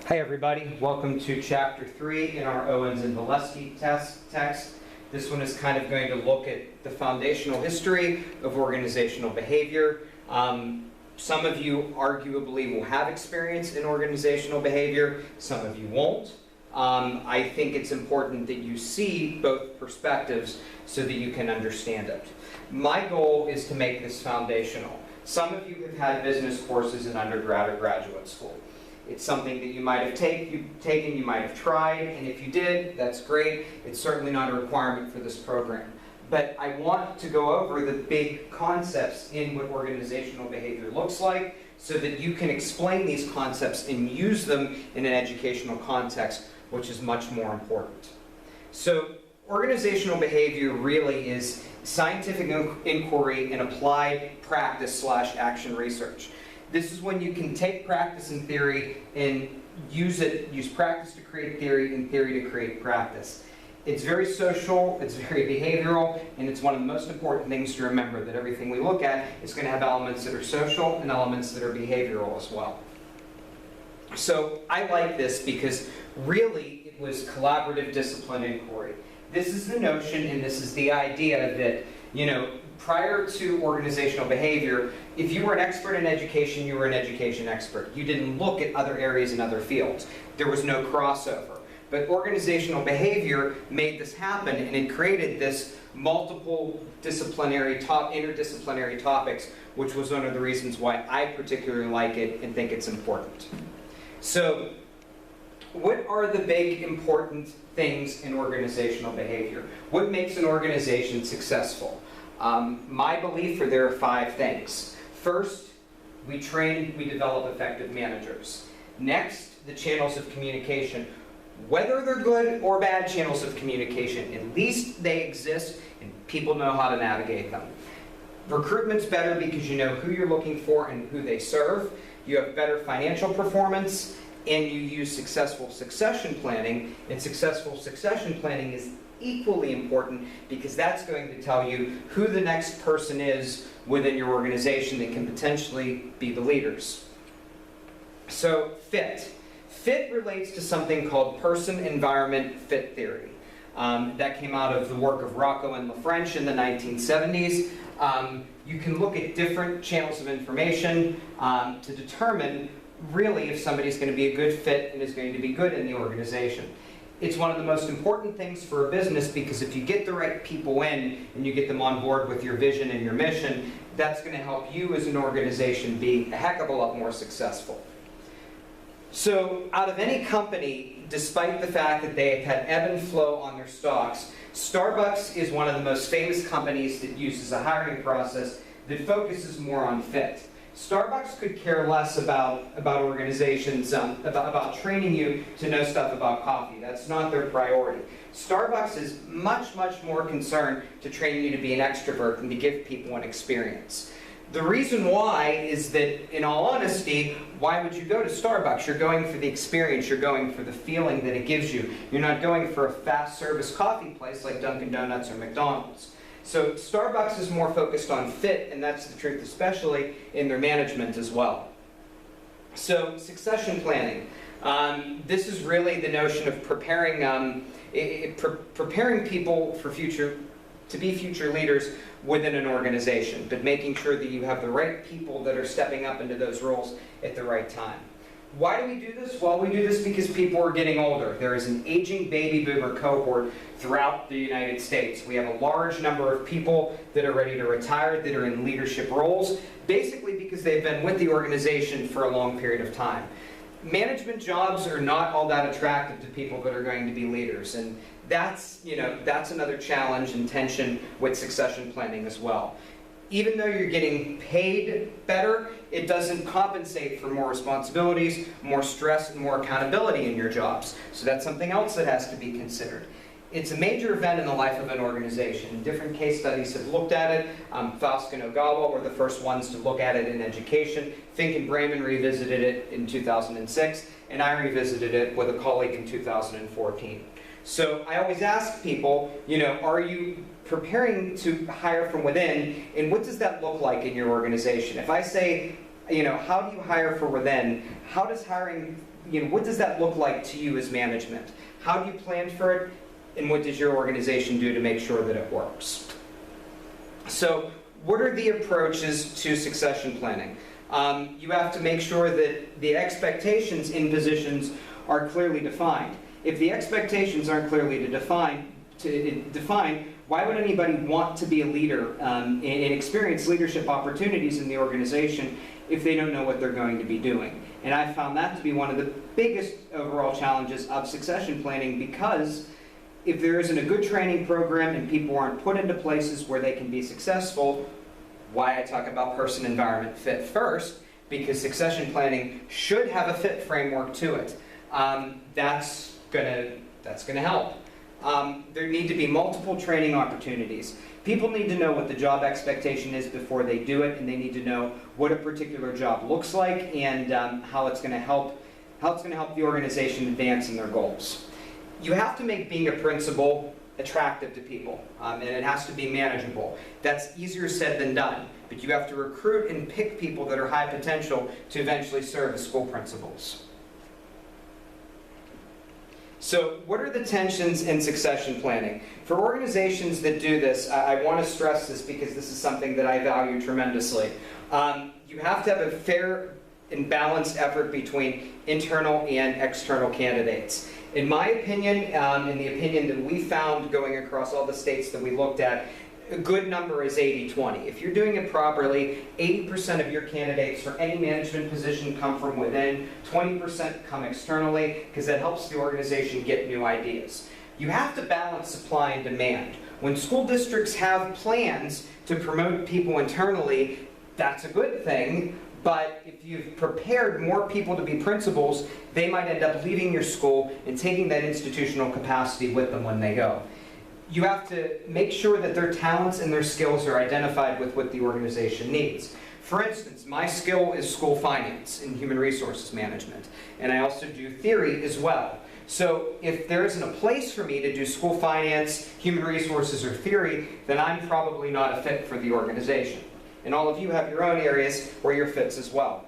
Hi everybody, welcome to chapter 3 in our Owens and Valesky text. This one is kind of going to look at the foundational history of organizational behavior. Some of you arguably will have experience in organizational behavior, some of you won't. I think it's important that you see both perspectives so that you can understand it. My goal is to make this foundational. Some of you have had business courses in undergrad or graduate school. It's something that you might have taken, you might have tried, and if you did, that's great. It's certainly not a requirement for this program. But I want to go over the big concepts in what organizational behavior looks like so that you can explain these concepts and use them in an educational context, which is much more important. So organizational behavior really is scientific inquiry and applied practice/action research. This is when you can take practice and theory and use practice to create theory and theory to create practice. It's very social, it's very behavioral, and it's one of the most important things to remember, that everything we look at is going to have elements that are social and elements that are behavioral as well. So I like this because really it was collaborative discipline inquiry. This is the notion and this is the idea that, prior to organizational behavior, if you were an expert in education, you were an education expert. You didn't look at other areas and other fields. There was no crossover. But organizational behavior made this happen, and it created this multiple interdisciplinary topics, which was one of the reasons why I particularly like it and think it's important. So, what are the big important things in organizational behavior? What makes an organization successful? My belief are there are 5 things. First, we develop effective managers. Next, the channels of communication. Whether they're good or bad channels of communication, at least they exist and people know how to navigate them. Recruitment's better because you know who you're looking for and who they serve. You have better financial performance, and you use successful succession planning. And successful succession planning is equally important because that's going to tell you who the next person is within your organization that can potentially be the leaders. So, fit. Fit relates to something called person-environment fit theory. That came out of the work of Rocco and LaFrench in the 1970s. You can look at different channels of information to determine really if somebody's going to be a good fit and is going to be good in the organization. It's one of the most important things for a business because if you get the right people in and you get them on board with your vision and your mission, that's going to help you as an organization be a heck of a lot more successful. So out of any company, despite the fact that they have had ebb and flow on their stocks, Starbucks is one of the most famous companies that uses a hiring process that focuses more on fit. Starbucks could care less about organizations, about training you to know stuff about coffee. That's not their priority. Starbucks is much, much more concerned to train you to be an extrovert and to give people an experience. The reason why is that, in all honesty, why would you go to Starbucks? You're going for the experience, you're going for the feeling that it gives you. You're not going for a fast service coffee place like Dunkin' Donuts or McDonald's. So Starbucks is more focused on fit, and that's the truth, especially in their management as well. So succession planning. This is really the notion of preparing people for to be future leaders within an organization, but making sure that you have the right people that are stepping up into those roles at the right time. Why do we do this? Well, we do this because people are getting older. There is an aging baby boomer cohort throughout the United States. We have a large number of people that are ready to retire, that are in leadership roles, basically because they've been with the organization for a long period of time. Management jobs are not all that attractive to people that are going to be leaders, and that's another challenge and tension with succession planning as well. Even though you're getting paid better, it doesn't compensate for more responsibilities, more stress, and more accountability in your jobs. So that's something else that has to be considered. It's a major event in the life of an organization. Different case studies have looked at it. Valesky and Ogawa were the first ones to look at it in education. Fink and Brayman revisited it in 2006, and I revisited it with a colleague in 2014. So I always ask people, are you preparing to hire from within, and what does that look like in your organization? If I say, how do you hire for within? How does hiring, what does that look like to you as management? How do you plan for it? And what does your organization do to make sure that it works? So what are the approaches to succession planning? You have to make sure that the expectations in positions are clearly defined. If the expectations aren't clearly defined, why would anybody want to be a leader and experience leadership opportunities in the organization if they don't know what they're going to be doing? And I found that to be one of the biggest overall challenges of succession planning, because if there isn't a good training program and people aren't put into places where they can be successful, why I talk about person, environment, fit first, because succession planning should have a fit framework to it. That's gonna help. There need to be multiple training opportunities. People need to know what the job expectation is before they do it, and they need to know what a particular job looks like and how it's going to help the organization advance in their goals. You have to make being a principal attractive to people, and it has to be manageable. That's easier said than done, but you have to recruit and pick people that are high potential to eventually serve as school principals. So what are the tensions in succession planning? For organizations that do this, I want to stress this because this is something that I value tremendously. You have to have a fair and balanced effort between internal and external candidates. In my opinion, in the opinion that we found going across all the states that we looked at, a good number is 80-20. If you're doing it properly, 80% of your candidates for any management position come from within, 20% come externally, because that helps the organization get new ideas. You have to balance supply and demand. When school districts have plans to promote people internally, that's a good thing, but if you've prepared more people to be principals, they might end up leaving your school and taking that institutional capacity with them when they go. You have to make sure that their talents and their skills are identified with what the organization needs. For instance, my skill is school finance and human resources management, and I also do theory as well. So if there isn't a place for me to do school finance, human resources, or theory, then I'm probably not a fit for the organization. And all of you have your own areas where you're fits as well.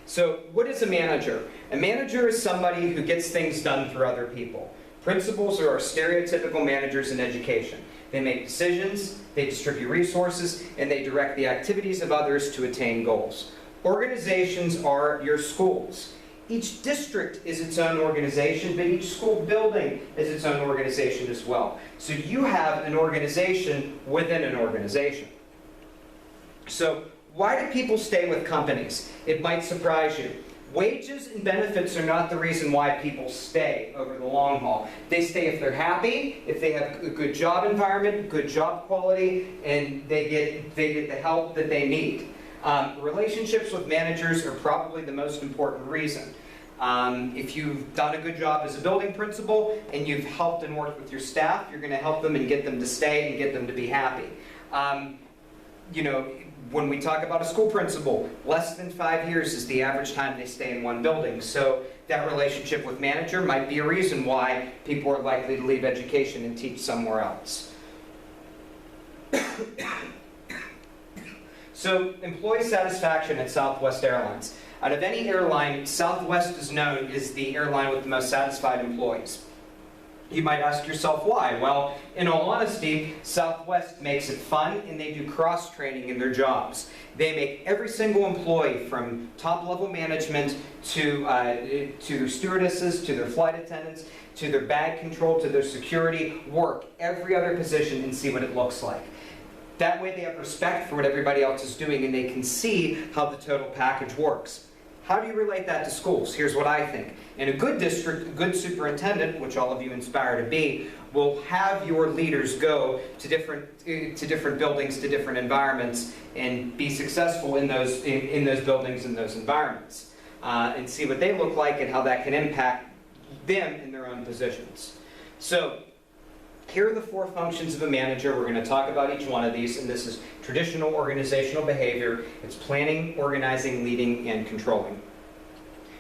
So what is a manager? A manager is somebody who gets things done for other people. Principals are our stereotypical managers in education. They make decisions, they distribute resources, and they direct the activities of others to attain goals. Organizations are your schools. Each district is its own organization, but each school building is its own organization as well. So you have an organization within an organization. So why do people stay with companies? It might surprise you. Wages and benefits are not the reason why people stay over the long haul. They stay if they're happy, if they have a good job environment, good job quality, and they get the help that they need. Relationships with managers are probably the most important reason. If you've done a good job as a building principal and you've helped and worked with your staff, you're going to help them and get them to stay and get them to be happy. When we talk about a school principal, less than 5 years is the average time they stay in one building. So that relationship with manager might be a reason why people are likely to leave education and teach somewhere else. So employee satisfaction at Southwest Airlines. Out of any airline, Southwest is known as the airline with the most satisfied employees. You might ask yourself why. Well, in all honesty, Southwest makes it fun and they do cross-training in their jobs. They make every single employee, from top-level management to their stewardesses, to their flight attendants, to their bag control, to their security, work every other position and see what it looks like. That way they have respect for what everybody else is doing and they can see how the total package works. How do you relate that to schools? Here's what I think. In a good district, a good superintendent, which all of you aspire to be, will have your leaders go to different buildings, to different environments, and be successful in those buildings and those environments, and see what they look like and how that can impact them in their own positions. So here are the 4 functions of a manager. We're going to talk about each one of these, and this is traditional organizational behavior. It's planning, organizing, leading, and controlling.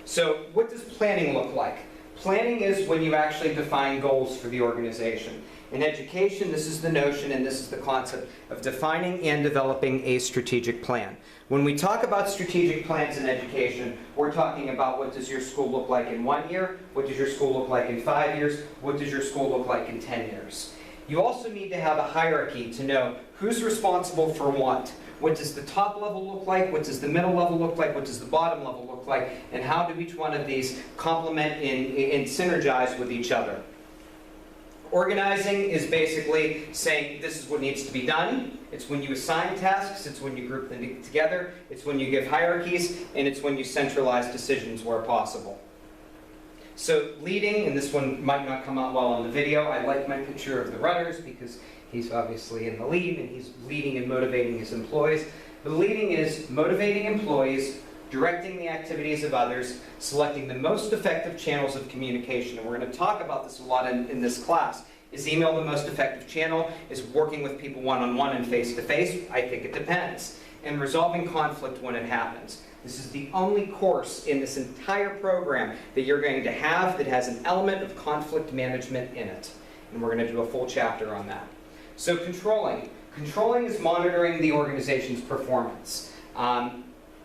So what does planning look like? Planning is when you actually define goals for the organization. In education, this is the notion and this is the concept of defining and developing a strategic plan. When we talk about strategic plans in education, we're talking about what does your school look like in 1 year, what does your school look like in 5 years, what does your school look like in 10 years. You also need to have a hierarchy to know who's responsible for what. What does the top level look like? What does the middle level look like? What does the bottom level look like? And how do each one of these complement and synergize with each other? Organizing is basically saying this is what needs to be done. It's when you assign tasks, it's when you group them together, it's when you give hierarchies, and it's when you centralize decisions where possible. So leading, and this one might not come out well on the video, I like my picture of the rudders because he's obviously in the lead and he's leading and motivating his employees. But leading is motivating employees, directing the activities of others, selecting the most effective channels of communication. And we're going to talk about this a lot in this class. Is email the most effective channel? Is working with people one-on-one and face-to-face? I think it depends. And resolving conflict when it happens. This is the only course in this entire program that you're going to have that has an element of conflict management in it. And we're going to do a full chapter on that. So controlling. Controlling is monitoring the organization's performance.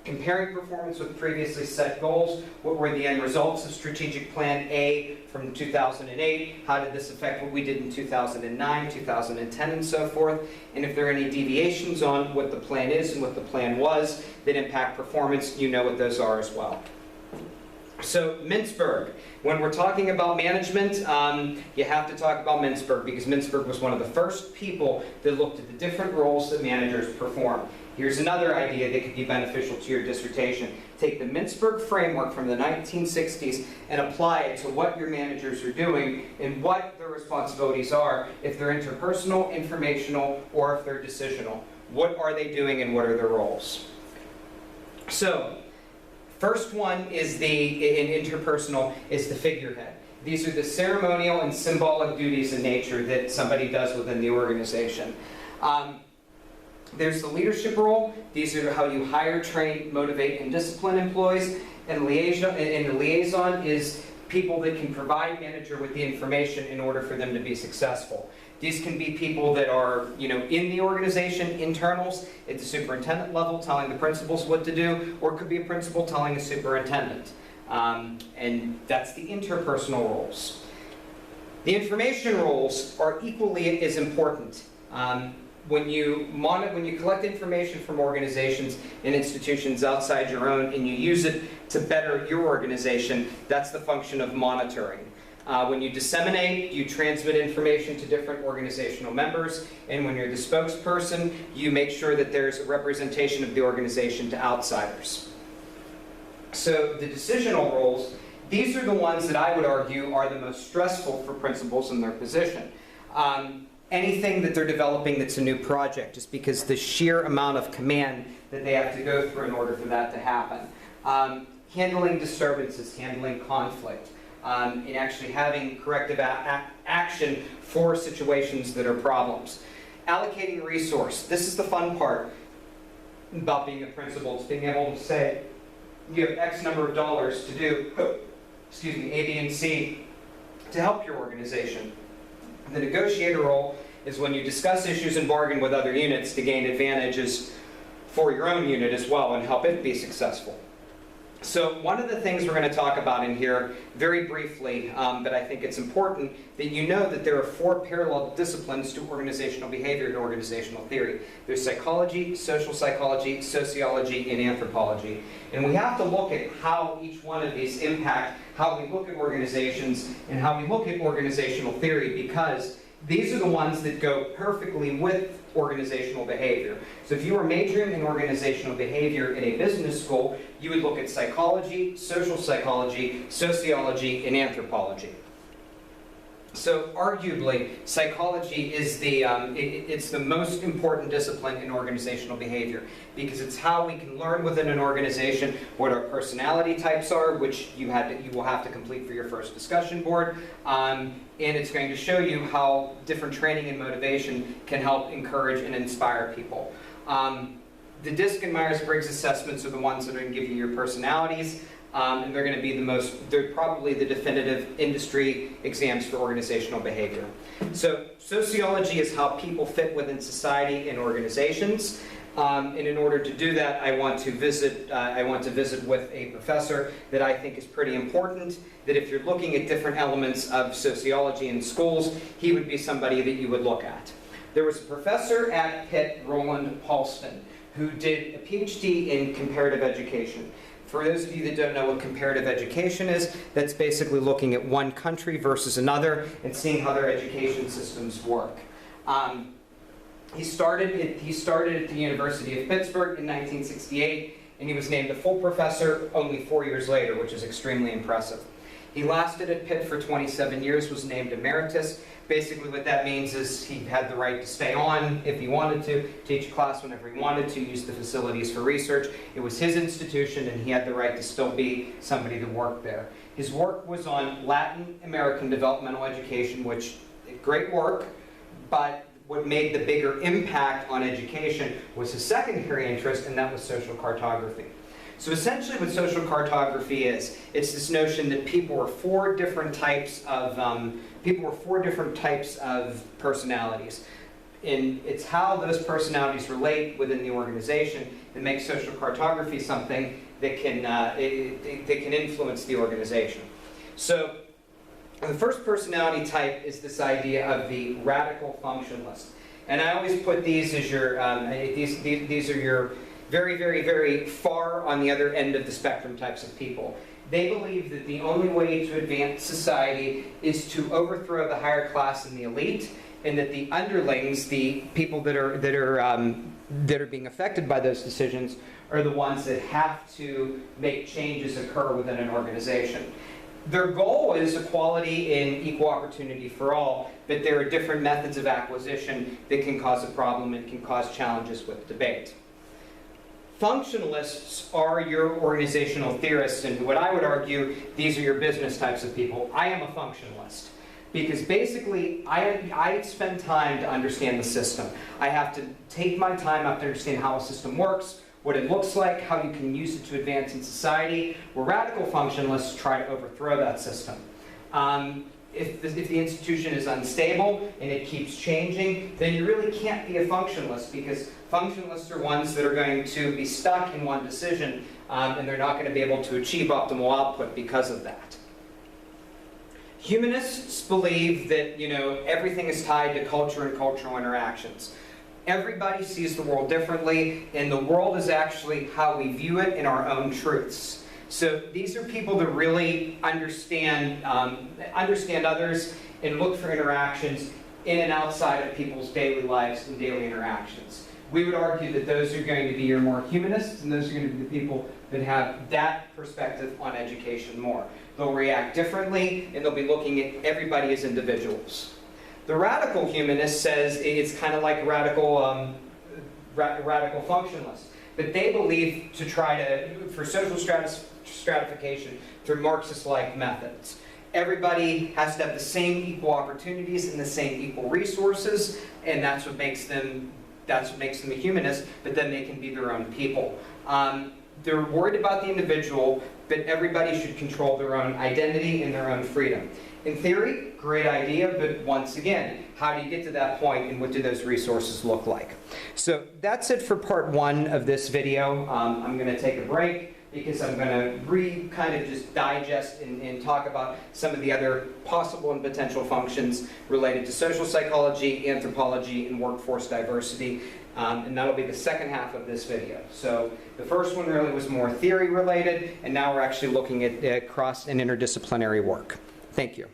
Comparing performance with previously set goals. What were the end results of strategic plan A from 2008? How did this affect what we did in 2009, 2010, and so forth? And if there are any deviations on what the plan is and what the plan was that impact performance, you know what those are as well. So Mintzberg, when we're talking about management, you have to talk about Mintzberg because Mintzberg was one of the first people that looked at the different roles that managers perform. Here's another idea that could be beneficial to your dissertation. Take the Mintzberg framework from the 1960s and apply it to what your managers are doing and what their responsibilities are, if they're interpersonal, informational, or if they're decisional. What are they doing and what are their roles? So, first one is in interpersonal is the figurehead. These are the ceremonial and symbolic duties in nature that somebody does within the organization. There's the leadership role. These are how you hire, train, motivate, and discipline employees. And the liaison is people that can provide manager with the information in order for them to be successful. These can be people that are, in the organization, internals, at the superintendent level, telling the principals what to do, or it could be a principal telling a superintendent. And that's the interpersonal roles. The information roles are equally as important. When you collect information from organizations and institutions outside your own and you use it to better your organization, that's the function of monitoring. When you disseminate, you transmit information to different organizational members, and when you're the spokesperson, you make sure that there's a representation of the organization to outsiders. So the decisional roles, these are the ones that I would argue are the most stressful for principals in their position. Anything that they're developing that's a new project, just because the sheer amount of command that they have to go through in order for that to happen. Handling disturbances, handling conflict, and actually having corrective action for situations that are problems. Allocating resource. This is the fun part about being a principal. It's being able to say, you have X number of dollars to do, A, B, and C to help your organization. The negotiator role is when you discuss issues and bargain with other units to gain advantages for your own unit as well and help it be successful. So one of the things we're going to talk about in here very briefly, but I think it's important that you know that there are 4 parallel disciplines to organizational behavior and organizational theory. There's psychology, social psychology, sociology, and anthropology. And we have to look at how each one of these impact how we look at organizations and how we look at organizational theory, because these are the ones that go perfectly with organizational behavior. So if you were majoring in organizational behavior in a business school, you would look at psychology, social psychology, sociology, and anthropology. So arguably, psychology is it's the most important discipline in organizational behavior, because it's how we can learn within an organization what our personality types are, which you will have to complete for your first discussion board, and it's going to show you how different training and motivation can help encourage and inspire people. The DISC and Myers-Briggs assessments are the ones that are going to give you your personalities, and they're going to be they're probably the definitive industry exams for organizational behavior. So sociology is how people fit within society and organizations. And in order to do that, I want to visit with a professor that I think is pretty important, that if you're looking at different elements of sociology in schools, he would be somebody that you would look at. There was a professor at Pitt, Rolland Paulston, who did a PhD in comparative education. For those of you that don't know what comparative education is, that's basically looking at one country versus another and seeing how their education systems work. He started at the University of Pittsburgh in 1968, and he was named a full professor only 4 years later, which is extremely impressive. He lasted at Pitt for 27 years, was named emeritus. Basically what that means is he had the right to stay on if he wanted to, teach a class whenever he wanted to, use the facilities for research. It was his institution, and he had the right to still be somebody that worked there. His work was on Latin American developmental education, which, great work, but what made the bigger impact on education was his secondary interest, and that was social cartography. So essentially what social cartography is, it's this notion that people were four different types of personalities. And it's how those personalities relate within the organization that makes social cartography something that can influence the organization. So the first personality type is this idea of the radical functionalist. And I always put these as your, these are your very, very, very far on the other end of the spectrum types of people. They believe that the only way to advance society is to overthrow the higher class and the elite, and that the underlings, the people that are being affected by those decisions, are the ones that have to make changes occur within an organization. Their goal is equality and equal opportunity for all, but there are different methods of acquisition that can cause a problem and can cause challenges with debate. Functionalists are your organizational theorists, and what I would argue, these are your business types of people. I am a functionalist, because basically I spend time to understand the system. I have to take my time out to understand how a system works, what it looks like, how you can use it to advance in society, where radical functionalists try to overthrow that system. If the institution is unstable and it keeps changing, then you really can't be a functionalist, because functionalists are ones that are going to be stuck in one decision, and they're not going to be able to achieve optimal output because of that. Humanists believe that, everything is tied to culture and cultural interactions. Everybody sees the world differently, and the world is actually how we view it in our own truths. So these are people that really understand others and look for interactions in and outside of people's daily lives and daily interactions. We would argue that those are going to be your more humanists, and those are going to be the people that have that perspective on education more. They'll react differently, and they'll be looking at everybody as individuals. The radical humanist says it's kind of like radical functionalists, but they believe for social stratification through Marxist-like methods. Everybody has to have the same equal opportunities and the same equal resources, and that's what makes them a humanist, but then they can be their own people. They're worried about the individual, but everybody should control their own identity and their own freedom. In theory, great idea, but once again, how do you get to that point, and what do those resources look like? So that's it for part one of this video. I'm going to take a break, because I'm going to kind of just digest and talk about some of the other possible and potential functions related to social psychology, anthropology, and workforce diversity. And that'll be the second half of this video. So the first one really was more theory related, and now we're actually looking at cross and interdisciplinary work. Thank you.